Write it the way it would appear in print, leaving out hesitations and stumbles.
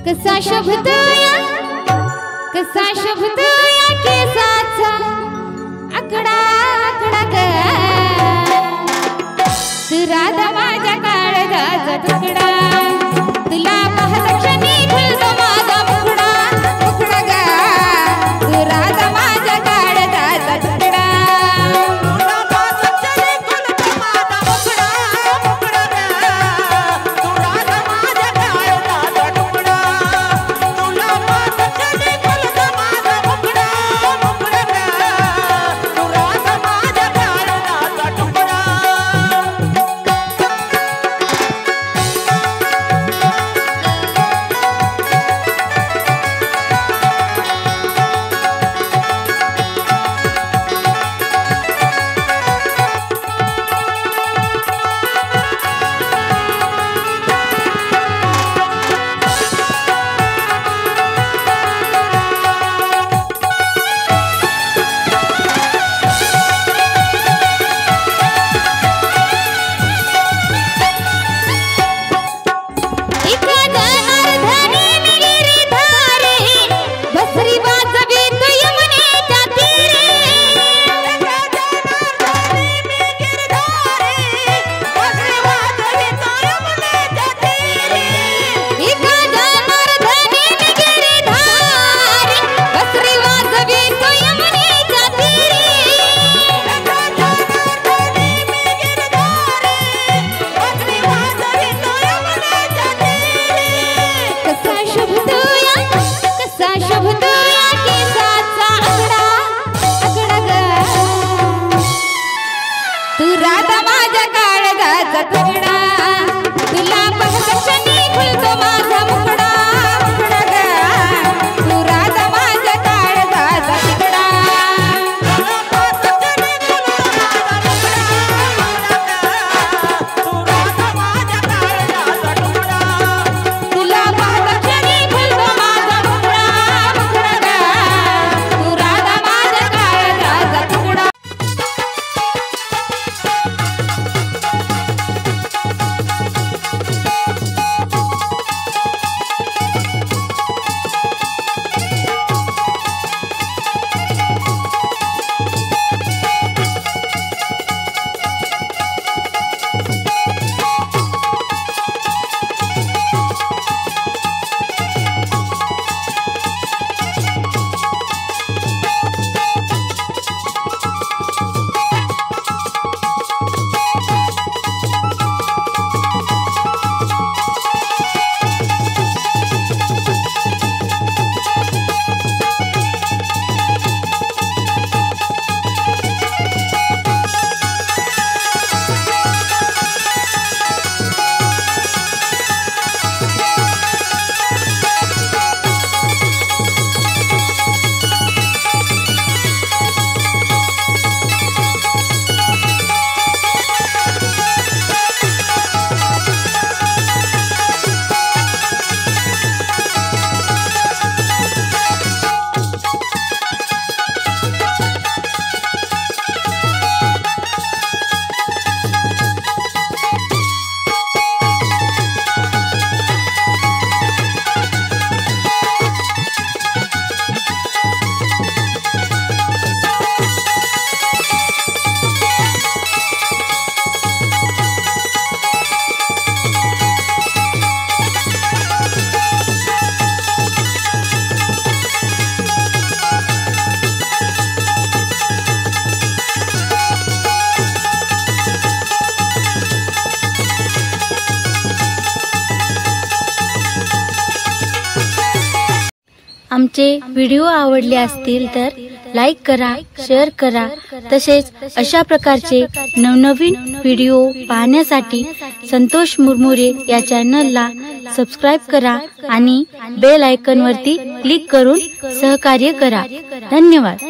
कसा शब्द या केसाचा आकडा आकडा ग तू राधा माझ्या काळजाचा तुकडा तुला पाहता क्षणी खुलतो माझा मुखडा मुखडा ग तू राधा माझ्या काळजाचा तुकडा तुला पाहता क्षणी खुलतो माझा मुखडा मुखडा ग तू राधा माझ्या काळजाचा तुकडा तुला पाहता क्षणी खुलतो माझा मुखडा मुखडा ग तू राधा माझ्या काळजाचा तुकडा आमचे व्हिडिओ आवडले असतील तर लाईक करा, शेअर करा, तसेच अशा प्रकारचे नवनवीन व्हिडिओ पाहण्यासाठी संतोष मुरमुरे या चॅनलला सबस्क्राइब करा आणि बेल आयकॉन वरती क्लिक करून सहकार्य करा. धन्यवाद.